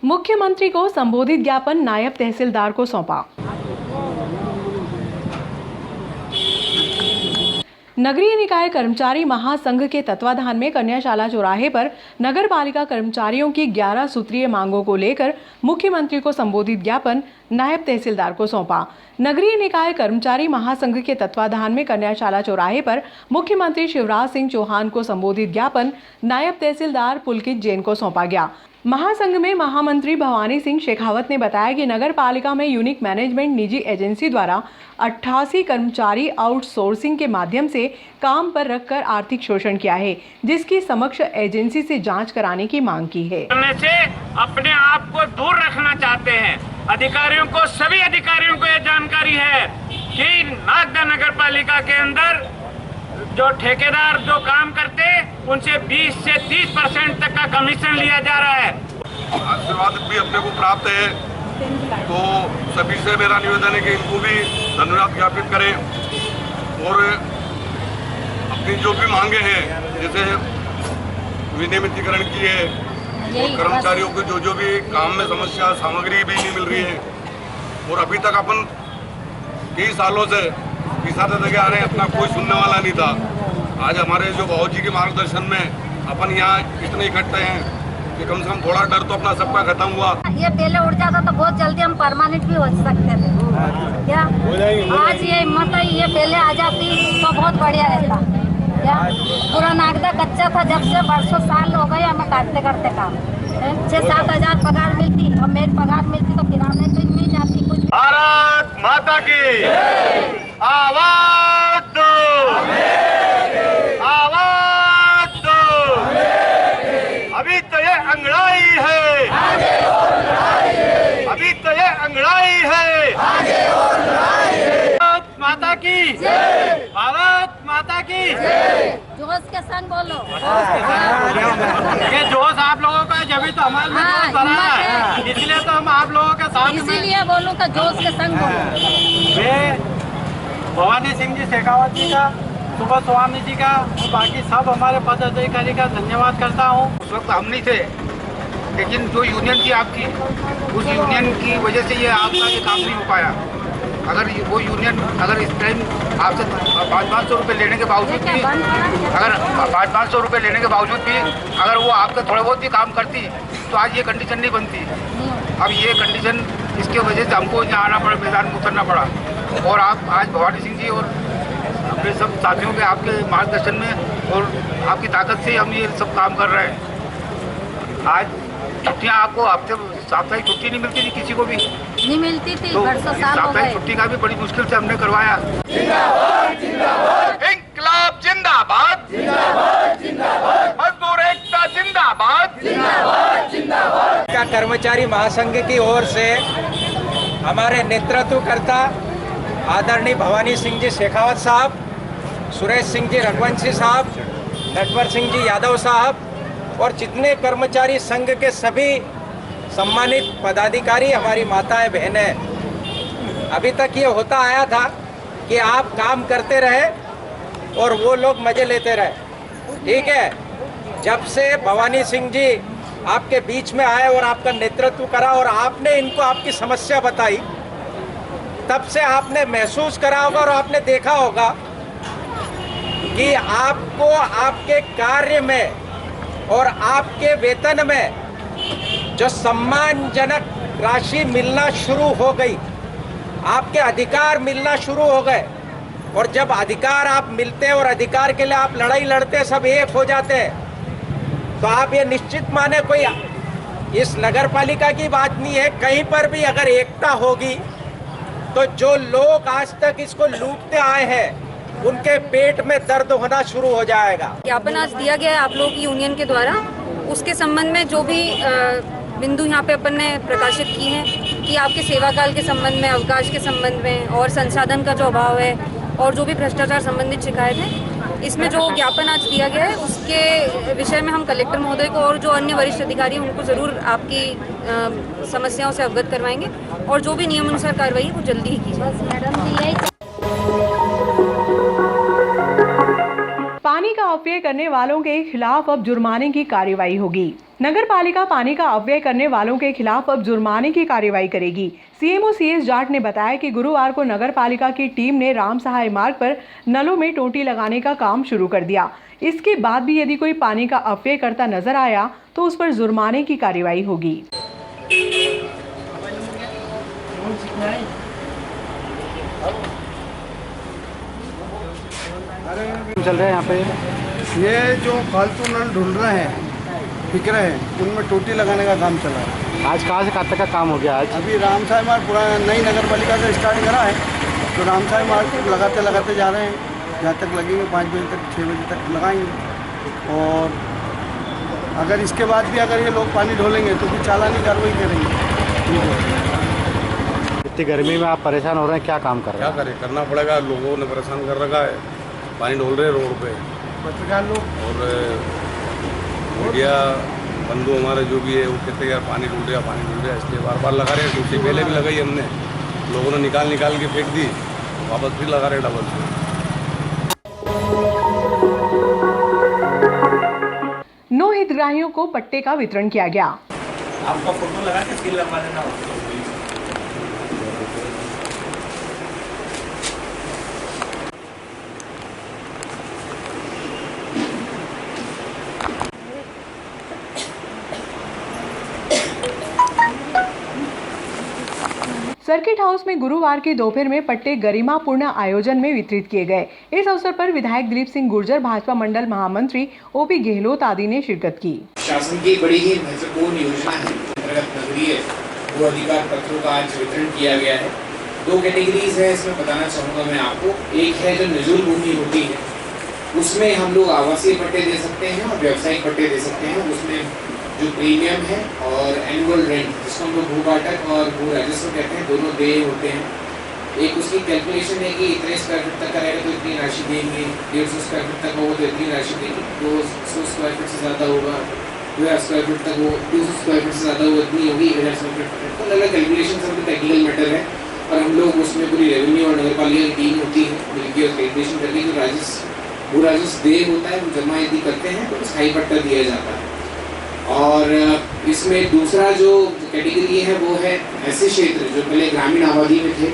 मुख्यमंत्री को संबोधित ज्ञापन नायब तहसीलदार को सौंपा। नगरीय निकाय कर्मचारी महासंघ के तत्वाधान में कन्याशाला चौराहे पर नगर पालिका कर्मचारियों की 11 सूत्रीय मांगों को लेकर मुख्यमंत्री को संबोधित ज्ञापन नायब तहसीलदार को सौंपा। नगरीय निकाय कर्मचारी महासंघ के तत्वाधान में कन्याशाला चौराहे पर मुख्यमंत्री शिवराज सिंह चौहान को संबोधित ज्ञापन नायब तहसीलदार पुलकित जैन को सौंपा गया। महासंघ में महामंत्री भवानी सिंह शेखावत ने बताया कि नगर पालिका में यूनिक मैनेजमेंट निजी एजेंसी द्वारा 88 कर्मचारी आउटसोर्सिंग के माध्यम से काम पर रखकर आर्थिक शोषण किया है, जिसकी समक्ष एजेंसी से जांच कराने की मांग की है। से अपने आप को दूर रखना चाहते हैं। अधिकारियों को, सभी अधिकारियों को यह जानकारी है कि नागदा नगर पालिका के अंदर जो ठेकेदार जो काम करते उनसे 20 से 30% तक का कमीशन लिया जा रहा है। आशीर्वाद भी अपने को प्राप्त है, तो सभी से मेरा निवेदन है कि इनको भी धन्यवाद ज्ञापित करें और अपनी जो भी मांगे हैं, जैसे विनियमितीकरण की है और कर्मचारियों को जो भी काम में समस्या, सामग्री भी नहीं मिल रही है और अभी तक अपन कई सालों से पिसाते लगे आ रहे हैं, अपना कोई सुनने वाला नहीं था। आज हमारे जो बाबूजी के मार्गदर्शन में अपन यहाँ इतने इकट्ठे हैं कि कम से कम थोड़ा डर तो अपना सबका खत्म हुआ। ये पहले उड़ जाता तो बहुत जल्दी हम परमानेंट भी हो सकते थे क्या? आज ये हिम्मत है, ये पहले आ जाती तो बहुत बढ़िया रहता क्या? पूरा नागदा कच्चा था, जब से बरसों साल हो गए हमें काटते करते काम। 6-7 हजार पगार मिलती, अब मेरी पगार मिलती तो किराने पे मिल जाती कुछ। भारत माता की आवाज दो, आवाज दो। अभी तो ये अंगड़ाई है, अभी तो ये अंगड़ाई है। भारत माता की, भारत माता की। जोश के संग बोलो। ये जोश आप लोगों का, जब भी तो हमारे में जोश भरा है, इसलिए तो हम आप लोगों के साथ में। इसीलिए बोलूं कि जोश के संग बोलो। मैं भवानी सिंह जी शेखावत जी का, सुबह स्वामी जी का और बाकी सब हमारे पदाधिकारी का धन्यवाद करता हूँ। उस वक्त हम नहीं थे, लेकिन जो यूनियन थी आपकी, उस यूनियन की वजह से ये आपका ये काम नहीं हो पाया। अगर वो यूनियन अगर इस टाइम आपसे 500 रुपये लेने के बावजूद भी, अगर 500 रुपये लेने के बावजूद भी अगर वो आपका थोड़ा बहुत भी काम करती तो आज ये कंडीशन नहीं बनती। अब ये कंडीशन, इसके वजह से हमको यहाँ आना पड़ा, मैदान में उतरना पड़ा। और आप आज भवानी सिंह जी और अपने सब साथियों के आपके मार्गदर्शन में और आपकी ताकत से हम ये सब काम कर रहे हैं। आज छुट्टियाँ आपको हफ्ते साप्ताहिक छुट्टी नहीं मिलती थी, किसी को भी नहीं मिलती थी, तो बरसों साल हो गए। साप्ताहिक छुट्टी का भी बड़ी मुश्किल से हमने करवाया। जिंदाबाद, जिंदाबाद। इंकलाब जिंदाबाद, जिंदाबाद, जिंदाबाद। मजदूर एकता जिंदाबाद, जिंदाबाद, जिंदाबाद। का कर्मचारी महासंघ की ओर से हमारे नेतृत्वकर्ता आदरणीय भवानी सिंह जी शेखावत साहब, सुरेश सिंह जी रघुवंशी साहब, नटवर सिंह जी यादव साहब और जितने कर्मचारी संघ के सभी सम्मानित पदाधिकारी, हमारी माताएं बहनें, अभी तक ये होता आया था कि आप काम करते रहे और वो लोग मजे लेते रहे। ठीक है, जब से भवानी सिंह जी आपके बीच में आए और आपका नेतृत्व करा और आपने इनको आपकी समस्या बताई, तब से आपने महसूस करा होगा और आपने देखा होगा कि आपको आपके कार्य में और आपके वेतन में जो सम्मानजनक राशि मिलना शुरू हो गई, आपके अधिकार मिलना शुरू हो गए। और जब अधिकार आप मिलते हैं और अधिकार के लिए आप लड़ाई लड़ते, सब एक हो जाते हैं, तो आप ये निश्चित माने, कोई इस नगर पालिका की बात नहीं है, कहीं पर भी अगर एकता होगी तो जो लोग आज तक इसको लूटते आए हैं उनके पेट में दर्द होना शुरू हो जाएगा। ज्ञापन आज दिया गया है आप लोगों की यूनियन के द्वारा, उसके संबंध में जो भी बिंदु यहाँ पे अपन ने प्रकाशित की हैं कि आपके सेवा काल के संबंध में, अवकाश के संबंध में और संसाधन का जो अभाव है और जो भी भ्रष्टाचार संबंधित शिकायत है, इसमें जो ज्ञापन आज दिया गया है उसके विषय में हम कलेक्टर महोदय को और जो अन्य वरिष्ठ अधिकारी हैं उनको ज़रूर आपकी समस्याओं से अवगत करवाएंगे और जो भी नियमानुसार कार्रवाई है वो जल्दी ही की जाएगी। पानी का अपव्यय करने वालों के खिलाफ अब जुर्माने की कार्रवाई होगी। नगर पालिका पानी का अपव्यय करने वालों के खिलाफ अब जुर्माने की कार्रवाई करेगी। सीएमओ CS जाट ने बताया कि गुरुवार को नगर पालिका की टीम ने राम सहाय मार्ग पर नलों में टोटी लगाने का काम शुरू कर दिया। इसके बाद भी यदि कोई पानी का अपव्यय करता नजर आया तो उस पर जुर्माने की कार्रवाई होगी। चल रहे हैं यहाँ पे ये जो फालतू नल ढूंढ रहे हैं, बिक रहे हैं, उनमें टोटी लगाने का काम चला है। आज कहाँ से कहाँ तक का काम हो गया? आज अभी रामसाई मार्ग पूरा नई नगर पालिका से स्टार्ट करा है, तो रामसाई मार्ग लगाते लगाते जा रहे हैं। जहाँ तक लगेंगे 5 बजे तक 6 बजे तक लगाएंगे। और अगर इसके बाद भी अगर ये लोग पानी ढोलेंगे तो फिर चालानी कार्रवाई करेंगे। इतनी गर्मी में आप परेशान हो रहे हैं, क्या काम कर रहे हैं? क्या करें, करना पड़ेगा। लोगों ने परेशान कर रखा है, पानी ढोल रहे रोड पे। पत्रकार लोग और मीडिया बंधु हमारे जो भी है वो कहते हैं यार पानी ढूंढ रहा, इसलिए बार बार लगा रहे हैं। टूटी पहले भी लगाई हमने, लोगों ने निकाल के फेंक दी, वापस फिर लगा रहे डबल से। नो हितग्राहियों को पट्टे का वितरण किया गया। आपका फोटो लगा के सील लगवा देना होगा। सर्किट हाउस में गुरुवार की दोपहर में पट्टे गरिमापूर्ण आयोजन में वितरित किए गए। इस अवसर पर विधायक दिलीप सिंह गुर्जर, भाजपा मंडल महामंत्री OP गहलोत आदि ने शिरकत की। शासन की बड़ी ही महत्वपूर्ण योजना है अंतर्गत नगरीय भू अधिकार पत्रों का आज वितरण किया गया है। 2 कैटेगरीज है, इसमें बताना चाहूँगा मैं आपको। एक है जो निजुल भूमि होती है, उसमें हम लोग आवासीय पट्टे दे सकते हैं और व्यावसायिक पट्टे दे सकते हैं। उसमें जो प्रीमियम है और एनुअल रेंट, जिसको हम लोग भू बाटक और भू राजस्व कहते हैं, दोनों देय होते हैं। एक उसकी कैलकुलेशन है कि इतने स्क्वायर फीट तक करेगा तो इतनी राशि देंगे, 150 स्क्वायर फीट तक होगा तो इतनी राशि देंगे, 200 स्क्वायर फीट से ज़्यादा होगा, 2000 स्क्वायर फीट तक वो 200 स्क्वायर फीट से ज़्यादा होगा इतनी होगी, 1000 स्क्वायर फीट। तो अलग कैलकुलेशन सब टेक्निकल मैटर है और हम लोग उसमें पूरी रेवेन्यू और नगर पालिका की टीम होती है मिलकर और कैलकुलेशन करके जो भू राजस्व देय होता है वो जमा यदि करते हैं तो स्थायी पट्टा दिया जाता है। और इसमें दूसरा जो कैटेगरी है वो है ऐसे क्षेत्र जो पहले ग्रामीण आबादी में थे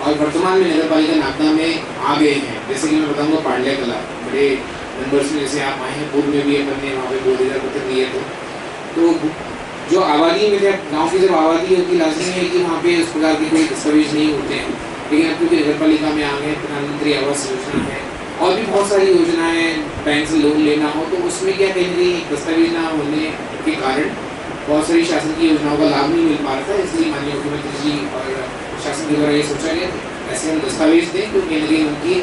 और वर्तमान में नगर पालिका नागदा में आ गए हैं। जैसे कि मैं बताऊंगा पांड्या कला, बड़े नंबर्स में जैसे आप आए हैं, पूर्व में भी अपन ने वहाँ पे 2000 पत्र दिए थे। तो जो आबादी में थे, गाँव की जब आबादी होती लाजमी है कि वहाँ पे उस प्रकार के कोई दस्तावेज नहीं होते हैं, लेकिन अब क्योंकि नगर पालिका में आ गए, प्रधानमंत्री आवास योजना है और भी बहुत सारी योजनाएं, बैंक से लोन लेना हो तो उसमें क्या कहेंगे दस्तावेज ना होने के कारण बहुत सारी शासन की योजनाओं का लाभ नहीं मिल पा रहा था। इसलिए माननीय मुख्यमंत्री जी और शासन के द्वारा ये सोचा गया ऐसे हम दस्तावेज दें तो कहीं ना कहीं उनकी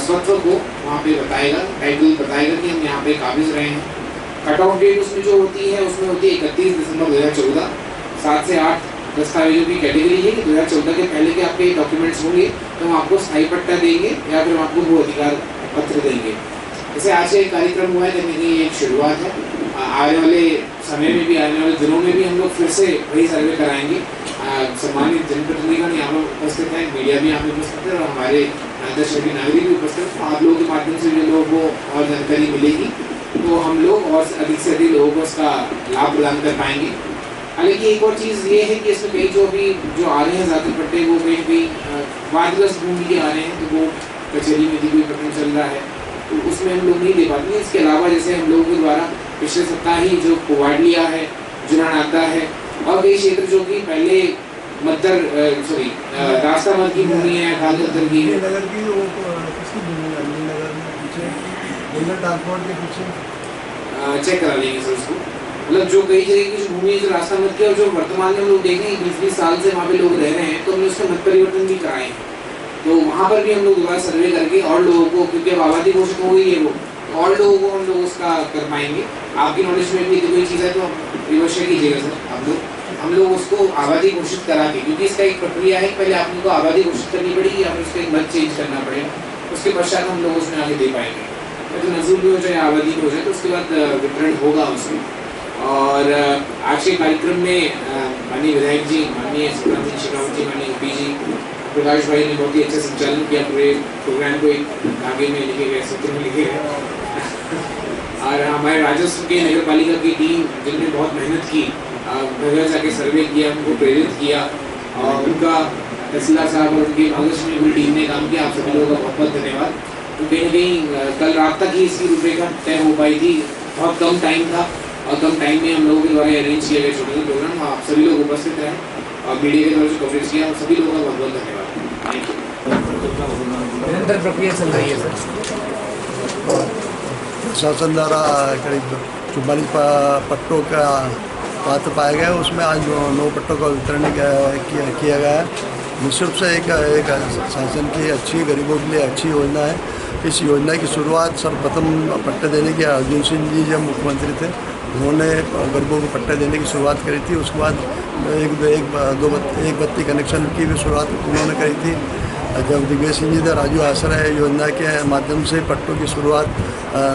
स्वत्व को वहाँ पे बताएगा, टाइटल बताएगा कि हम यहाँ पे काबिज रहे हैं। कट ऑफ डेट उसमें जो होती है उसमें होती है 31 दिसंबर 2014। 7 से 8 दस्तावेजों की कैटेगरी है कि 2014 के पहले के आपके डॉक्यूमेंट्स होंगे तो हम आपको स्थायी पट्टा देंगे या फिर हम आपको भू अधिकार पत्र देंगे। जैसे आज एक कार्यक्रम हुआ है, कहीं की एक शुरुआत है। आने वाले समय में भी, आने वाले दिनों में भी हम लोग फिर से वही सर्वे कराएंगे। सम्मानित जनप्रतिनिधिगण यहाँ पर उपस्थित हैं, मीडिया भी यहाँ पे उपस्थित है और हमारे सभी नागरिक भी उपस्थित हैं। आप लोगों के माध्यम से जो लोगों को और जानकारी मिलेगी तो हम लोग और अधिक से अधिक लोगों को उसका लाभ प्रदान कर पाएंगे। हालांकि एक और चीज़ ये है कि इसमें कई जो आ रहे हैं ज़्यादा पट्टे वो कहीं वादग्रस्त भूमि के आ रहे हैं तो वो कचहरी में भी कोई प्रकरण चल रहा है तो उसमें हम लोग नहीं दे पाते हैं। इसके अलावा जैसे हम लोगों के द्वारा पिछले सप्ताह ही जो कुवाडलिया है, जुरानागदा है और कई क्षेत्र जो कि पहले रास्ता मत की भूमि है, खाद पत्थर की है, चेक करा लेंगे सर उसको। मतलब जो कई जगह की जो भूमि जो रास्ता मत की और जो वर्तमान में हम लोग देख रहे हैं 20-20 साल से वहाँ पे लोग रह रहे हैं तो हमने उसका मत परिवर्तन भी कराए हैं। तो वहाँ पर भी हम लोग दोबारा सर्वे करके और लोगों को, क्योंकि अब आबादी घोषित हो गई है वो, और लोगों को हम लोग उसका कर पाएंगे। आपकी नॉलेज में भी कोई चीज़ है तो विमर्श कीजिएगा सर। हम लोग उसको आबादी घोषित करा के, क्योंकि इसका एक प्रक्रिया है, पहले आप लोग को आबादी घोषित करनी पड़ेगी या फिर उसका एक मत चेंज करना पड़ेगा, उसके पश्चात हम लोग उसमें आगे दे पाएंगे। तो नजूल भी हो जाए, आबादी भी हो जाए तो उसके बाद वितरण होगा उसमें। और आज के कार्यक्रम में माननीय विधायक जी, माननीय सुब्रत सिंह शेखावत जी, माननीय OP जी, प्रकाश भाई ने बहुत ही अच्छा संचालन किया पूरे प्रोग्राम को। एक आगे में लिखे गए सूत्र में लिखे गए और हमारे राजस्व के नगर पालिका की टीम जिन्होंने बहुत मेहनत की, नगर जाके सर्वे किया, उनको प्रेरित किया, और उनका तहसीलदार साहब और उनकी कांग्रेस में पूरी टीम ने काम किया। आप सभी लोगों का बहुत बहुत धन्यवाद। तो कहीं न कहीं कल रात तक ही इसकी रूपरेखा तय हो पाई थी, बहुत कम टाइम था और कम टाइम में हम लोगों के द्वारा अरेंज किए गए छोटे प्रोग्राम। आप सभी लोग उपस्थित रहे और मीडिया के द्वारा कवरेज किया, और सभी लोगों का बहुत बहुत धन्यवाद। Thank you. निरंतर प्रक्रिया चल रही है सर। प्रशासन द्वारा करीब 44 पट्टों का पात्र पाया गया, उसमें आज 9 पट्टों का वितरण किया गया है। निःशुल्क से एक शासन की अच्छी, गरीबों के लिए अच्छी योजना है। इस योजना की शुरुआत सर्वप्रथम पट्टे देने की अर्जुन सिंह जी जब मुख्यमंत्री थे, उन्होंने गरीबों को पट्टे देने की शुरुआत करी थी। उसके बाद एक बत्ती कनेक्शन की भी शुरुआत उन्होंने करी थी। जब दिग्विजय सिंह जी थे, राजू आश्रय योजना के माध्यम से पट्टों की शुरुआत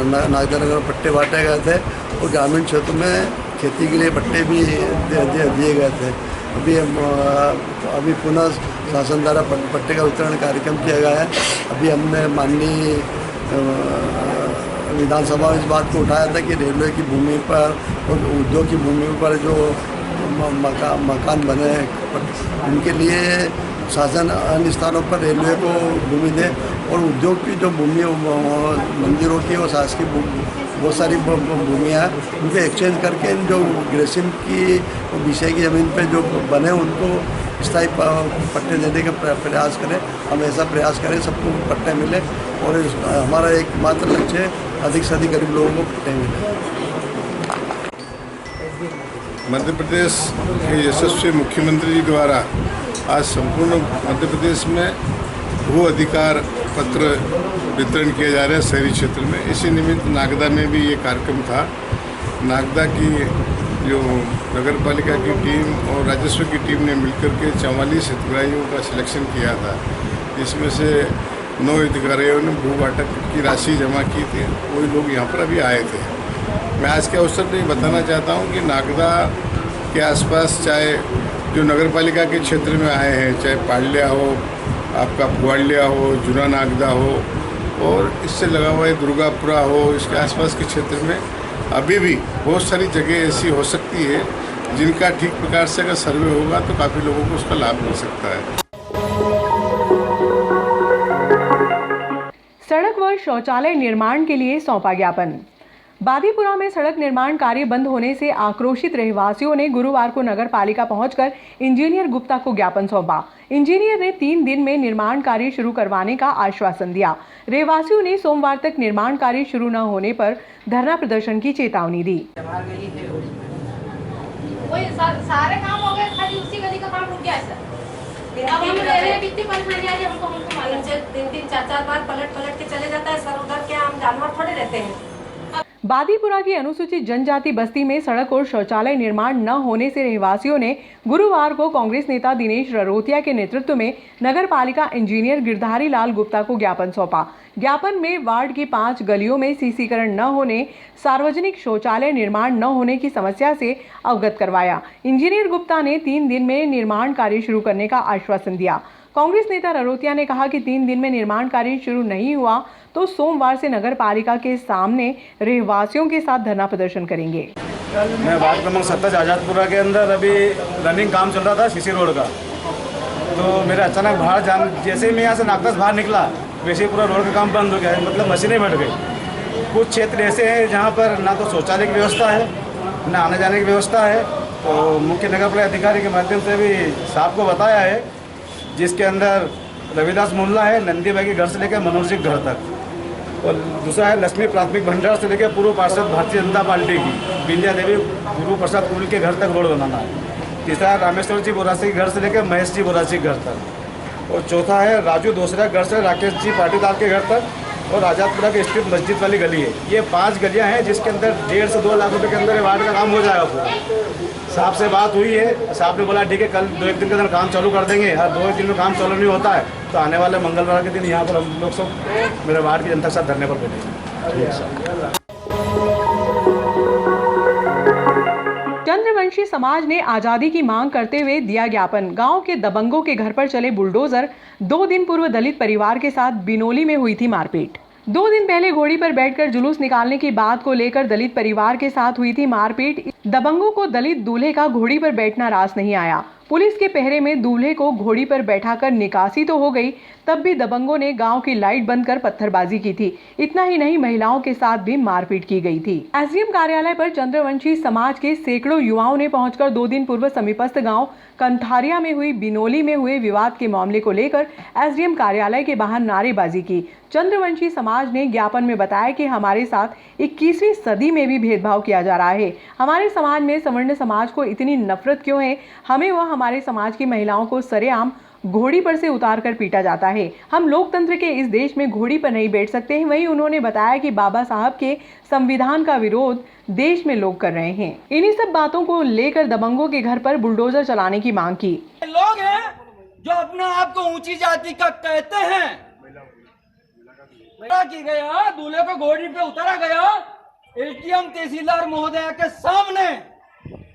नागदा नगर में पट्टे बांटे गए थे, और ग्रामीण क्षेत्र में खेती के लिए पट्टे भी दिए गए थे। अभी पुनः शासन द्वारा पट्टे का वितरण कार्यक्रम किया गया है। अभी हमने माननीय विधानसभा में इस बात को उठाया था कि रेलवे की भूमि पर और उद्योग की भूमि पर जो मकान बने हैं, उनके लिए शासन अन्य स्थानों पर रेलवे को भूमि दे, और उद्योग की जो भूमि मंदिरों की और शासकीय बहुत सारी भूमियाँ हैं, उनको एक्सचेंज करके जो ग्रेसिम की विषय की ज़मीन पे जो बने उनको स्थायी पट्टे देने का प्रयास करें। हम ऐसा प्रयास करें सबको पट्टे मिले, और हमारा एकमात्र लक्ष्य है अधिक से अधिक गरीब लोगों को पट्टे मिले। मध्य प्रदेश के यशस्वी मुख्यमंत्री जी द्वारा आज संपूर्ण मध्य प्रदेश में भू अधिकार पत्र वितरण किए जा रहे हैं शहरी क्षेत्र में। इसी निमित्त नागदा में भी ये कार्यक्रम था। नागदा की जो नगर पालिका की टीम और राजस्व की टीम ने मिलकर के 44 हितग्राहियों का सिलेक्शन किया था, जिसमें से 9 हितग्राहियों ने भू बाटक की राशि जमा की थी। वही लोग यहाँ पर अभी आए थे। मैं आज के अवसर पर बताना चाहता हूँ कि नागदा के आसपास चाहे जो नगर पालिका के क्षेत्र में आए हैं, चाहे पाडलिया हो, आपका पुवालिया हो, जूना नागदा हो, और इससे लगा हुआ है दुर्गापुरा हो, इसके आसपास के क्षेत्र में अभी भी बहुत सारी जगह ऐसी हो सकती है जिनका ठीक प्रकार से अगर सर्वे होगा तो काफ़ी लोगों को उसका लाभ मिल सकता है। सड़क व शौचालय निर्माण के लिए सौंपा ज्ञापन। बादीपुरा में सड़क निर्माण कार्य बंद होने से आक्रोशित रहवासियों ने गुरुवार को नगर पालिका पहुंचकर इंजीनियर गुप्ता को ज्ञापन सौंपा। इंजीनियर ने 3 दिन में निर्माण कार्य शुरू करवाने का आश्वासन दिया। रहवासियों ने सोमवार तक निर्माण कार्य शुरू न होने पर धरना प्रदर्शन की चेतावनी दी। सारे काम हो गए, खाली उसी गली का काम रुक गया है सर। अब हम रह रहे हैं, कितनी परेशानी आ रही है हमको मालूम है। 3-3 4-4 बार पलट के चले जाता है सर। उधर क्या हम जानवर थोड़े रहते हैं। बादीपुरा की अनुसूचित जनजाति बस्ती में सड़क और शौचालय निर्माण न होने से रहवासियों ने गुरुवार को कांग्रेस नेता दिनेश ररोतिया के नेतृत्व में नगर पालिका इंजीनियर गिरधारी लाल गुप्ता को ज्ञापन सौंपा। ज्ञापन में वार्ड की 5 गलियों में सीसीकरण न होने, सार्वजनिक शौचालय निर्माण न होने की समस्या से अवगत करवाया। इंजीनियर गुप्ता ने 3 दिन में निर्माण कार्य शुरू करने का आश्वासन दिया। कांग्रेस नेता ररोतिया ने कहा कि 3 दिन में निर्माण कार्य शुरू नहीं हुआ तो सोमवार से नगर पालिका के सामने रहवासियों के साथ धरना प्रदर्शन करेंगे। मैं वार्ड क्रमांक 27 आजादपुरा के अंदर अभी रनिंग काम चल रहा था सीसी रोड का, तो मेरा अचानक बाहर जैसे ही मैं यहाँ से नागदा से बाहर निकला वैसे ही पूरा रोड का काम बंद हो गया है। मतलब मशीनें बैठ गई। कुछ क्षेत्र ऐसे हैं जहाँ पर ना तो शौचालय की व्यवस्था है, ना आने जाने की व्यवस्था है। तो मुख्य नगर पालिका अधिकारी के माध्यम से भी साहब को बताया है, जिसके अंदर रविदास मोहल्ला है, नंदी भाई के घर से लेकर मनोहर सिंह घर तक, और दूसरा है लक्ष्मी प्राथमिक भंडार से लेकर पूर्व पार्षद भारतीय जनता पार्टी की विंध्या देवी गुरु प्रसाद कुल के घर तक रोड बनाना है। तीसरा है रामेश्वर जी बोरासी के घर से लेकर महेश जी बोरासी के घर तक, और चौथा है राजू दोसरा घर से राकेश जी पाटीदार के घर तक, और आजादपुरा की स्थित मस्जिद वाली गली है। ये 5 गलियां हैं जिसके अंदर 1.5 से 2 लाख रुपए के अंदर वार्ड का काम हो जाएगा पूरा। साहब से बात हुई है, साहब ने बोला ठीक है कल 2-1 दिन के अंदर काम चालू कर देंगे। हर 2-1 दिन में काम चालू नहीं होता है तो आने वाले मंगलवार के दिन यहाँ पर हम लोग सब मेरे वार्ड की जनता के साथ धरने पर बैठेंगे। चंद्रवंशी समाज ने आजादी की मांग करते हुए दिया ज्ञापन। गांव के दबंगों के घर पर चले बुलडोजर। 2 दिन पूर्व दलित परिवार के साथ बिनोली में हुई थी मारपीट। 2 दिन पहले घोड़ी पर बैठकर जुलूस निकालने की बात को लेकर दलित परिवार के साथ हुई थी मारपीट। दबंगों को दलित दूल्हे का घोड़ी पर बैठना रास नहीं आया। पुलिस के पहरे में दूल्हे को घोड़ी पर बैठाकर निकासी तो हो गई, तब भी दबंगों ने गांव की लाइट बंद कर पत्थरबाजी की थी। इतना ही नहीं, महिलाओं के साथ भी मारपीट की गई थी। एसडीएम कार्यालय पर चंद्रवंशी समाज के सैकड़ों युवाओं ने पहुंचकर 2 दिन पूर्व समीपस्थ गांव कंथारिया में हुई बिनोली में हुए विवाद के मामले को लेकर एसडीएम कार्यालय के बाहर नारेबाजी की। चंद्रवंशी समाज ने ज्ञापन में बताया कि हमारे साथ 21वीं सदी में भी भेदभाव किया जा रहा है। हमारे समाज में सवर्ण समाज को इतनी नफरत क्यों है? हमें व हमारे समाज की महिलाओं को सरेआम घोड़ी पर से उतार कर पीटा जाता है। हम लोकतंत्र के इस देश में घोड़ी पर नहीं बैठ सकते हैं। वहीं उन्होंने बताया कि बाबा साहब के संविधान का विरोध देश में लोग कर रहे हैं। इन्हीं सब बातों को लेकर दबंगों के घर पर बुलडोजर चलाने की मांग की। लोग हैं जो अपने आप को ऊंची जाति का कहते हैं, की गया दूल्हे को घोड़ी पे उतारा गया एसडीएम तहसीलदार महोदय के सामने।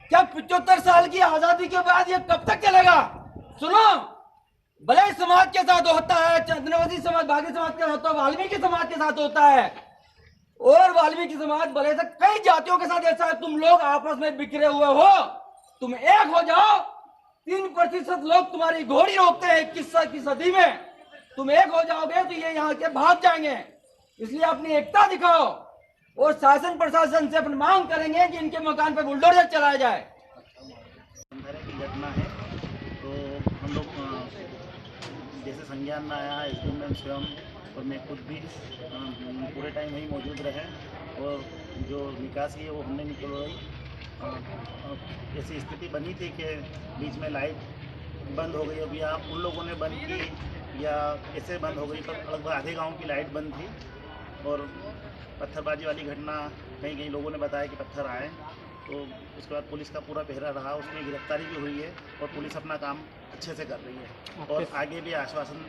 क्या 75 साल की आजादी के बाद ये कब तक चलेगा? सुनो, भले समाज के साथ होता है, चंद्रवंशी समाज, बागी समाज के साथ, वाल्मीकि समाज के साथ होता है, और वाल्मीकि समाज भले से कई जातियों के साथ ऐसा है। तुम लोग आपस में बिखरे हुए हो, तुम एक हो जाओ। 3% लोग तुम्हारी घोड़ी रोकते हैं 21वीं सदी में। तुम एक हो जाओगे तो ये यहाँ के भाग जाएंगे। इसलिए अपनी एकता दिखाओ और शासन प्रशासन से अपन मांग करेंगे कि इनके मकान पर बुलडोजर चलाया जाए। की घटना है तो हम लोग जैसे संज्ञान में आया है, एसडीएम मैम स्वयं और मैं खुद भी पूरे टाइम वहीं मौजूद रहे और जो निकासी है वो हमने निकलवाई। ऐसी स्थिति बनी थी कि बीच में लाइट बंद हो गई, अब या उन लोगों ने बंद की या कैसे बंद हो गई, पर लगभग आधे गांव की लाइट बंद थी और पत्थरबाजी वाली घटना कहीं कहीं लोगों ने बताया कि पत्थर आए। तो उसके बाद पुलिस का पूरा पहरा रहा, उसमें गिरफ्तारी भी हुई है और पुलिस अपना काम अच्छे से कर रही है और आगे भी आश्वासन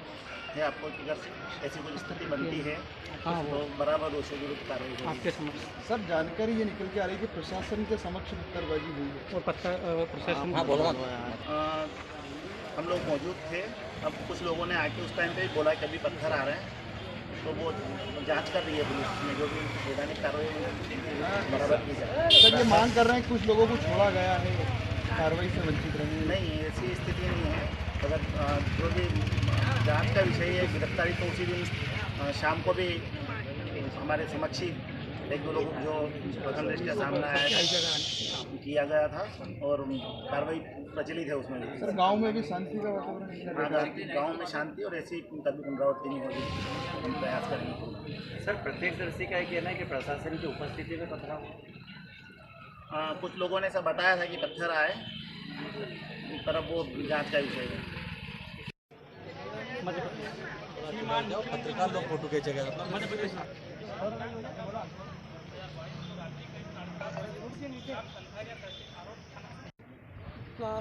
है आपको कि अगर ऐसी कोई स्थिति बनती है तो बराबर दोषियों के विरुद्ध कार्रवाई होगी। आपके समक्ष सर जानकारी ये निकल के आ रही है कि प्रशासन के समक्ष पत्थरबाजी हुई है और प्रशासन हम लोग मौजूद थे। अब कुछ लोगों ने आके उस टाइम पे बोला कि अभी पत्थर आ रहे हैं, तो वो जांच कर रही है पुलिस में, जो भी वैधानिक कार्रवाई बराबर की जाए। सर ये मांग कर रहे हैं कुछ लोगों को छोड़ा गया है, कार्रवाई से वंचित रहेंगे? नहीं, ऐसी स्थिति नहीं है। अगर जो भी जांच का विषय है, गिरफ्तारी तो उसी दिन शाम को भी हमारे समक्ष ही 1-2 लोगों जो प्रथम दृष्टया सामने आया किया गया था और कार्रवाई प्रचलित है उसमें। सर गांव में भी शांति का वातावरण? गांव में शांति और ऐसी कभी पुनरावृत्ति नहीं होगी, हम प्रयास करेंगे। सर प्रत्यक्षदर्शी का कहना है कि प्रशासन की उपस्थिति में पत्थर कुछ लोगों ने ऐसा बताया था कि पत्थर आए, पर अब वो जाँच का विषय है। पत्रकार लोग फोटो खींचेगा।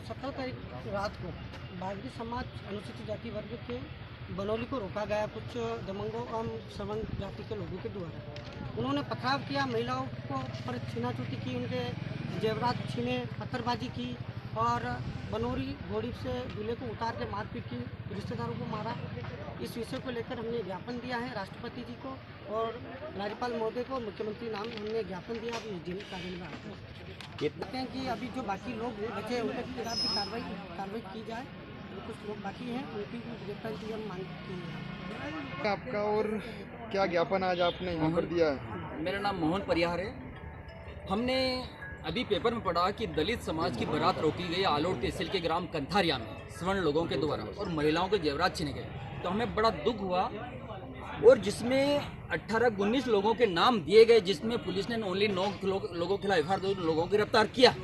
17 तारीख रात को बागरी समाज अनुसूचित जाति वर्ग के बनौली को रोका गया कुछ दबंगों एवं सवर्ण जाति के लोगों के द्वारा। उन्होंने पथराव किया, महिलाओं को पर छीनाछूती की, उनके जेवरात छीने, पत्थरबाजी की और बनौरी घोड़ी से दूल्हे को उतार के मारपीट की, रिश्तेदारों को मारा। इस विषय को लेकर हमने ज्ञापन दिया है राष्ट्रपति जी को और राज्यपाल महोदय को, मुख्यमंत्री नाम हमने ज्ञापन दिया। अभी जिला कार्यालय में आते हैं कि अभी जो बाकी लोग बचे हैं उनके खिलाफ भी कार्रवाई की जाए। कुछ लोग बाकी हैं उनकी गिरफ्तारी की हम मांग की है। आपका और क्या ज्ञापन आज आपने यहाँ पर दिया है? मेरा नाम मोहन परिहार है। हमने अभी पेपर में पढ़ा कि दलित समाज की बारात रोकी गई आलोट तहसील के ग्राम कंथारिया में स्वर्ण लोगों के द्वारा और महिलाओं के जेवरात छीने गए, तो हमें बड़ा दुख हुआ और जिसमें 18-19 लोगों के नाम दिए गए, जिसमें पुलिस ने ओनली 9 लोगों के खिलाफ FIR 2 लोगों को गिरफ्तार किया।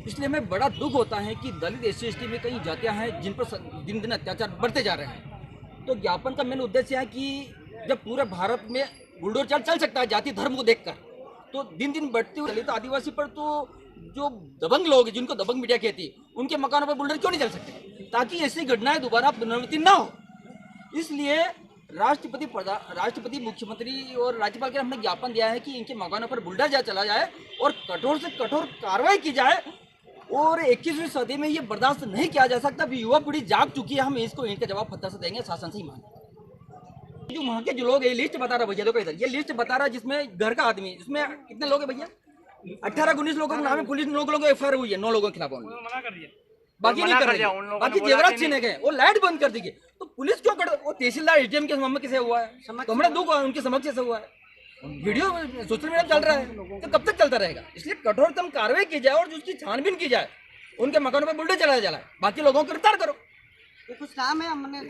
इसलिए हमें बड़ा दुख होता है कि दलित SC/ST में कई जातियां हैं जिन पर दिन दिन अत्याचार बढ़ते जा रहे हैं। तो ज्ञापन का मेन उद्देश्य है कि जब पूरे भारत में बुलडोजर चल सकता है जाति धर्म को देखकर, तो दिन दिन बढ़ती हुई दलित आदिवासी पर तो जो दबंग लोग हैं, जिनको दबंग मीडिया कहती है, उनके मकानों पर बुलडोजर क्यों नहीं चल सकते, ताकि ऐसी घटनाएं दोबारा पुनरावृत्ति ना हो। इसलिए राष्ट्रपति, मुख्यमंत्री और राज्यपाल के हमने ज्ञापन दिया है कि इनके मकानों पर बुलडोजर चला जाए और कठोर से कठोर कार्रवाई की जाए। और 21वीं सदी में ये बर्दाश्त नहीं किया जा सकता। अभी युवा पीढ़ी जाग चुकी है, हम इसको इनका जवाब पत्थर से देंगे, शासन से ही मांगे। जो वहाँ के जो लोग, ये लिस्ट बता रहा भैया, देखो इधर ये लिस्ट बता रहा है जिसमें घर का आदमी, इसमें कितने लोग हैं भैया? 18-19 लोगों के नाम है, पुलिस 9 लोगों को FIR हुई है, 9 लोगों के खिलाफ मना कर दिया, बाकी नहीं कर रही, बाकी जेवरात छीने गए, वो लाइट बंद कर दी गई, तो पुलिस क्यों कर? वो तहसीलदार SDM के समक्ष कैसे हुआ है? तो हमारा दुख उनके समक्ष कैसे हुआ है? वीडियो सोशल मीडिया चल रहा है, तो कब तक चलता रहेगा? इसलिए कठोरतम कार्रवाई की जाए और जो उसकी छानबीन की जाए, उनके मकानों पर बुलडोजर चलाया जाए, बाकी लोगों को गिरफ्तार करो। कुछ नाम है हमने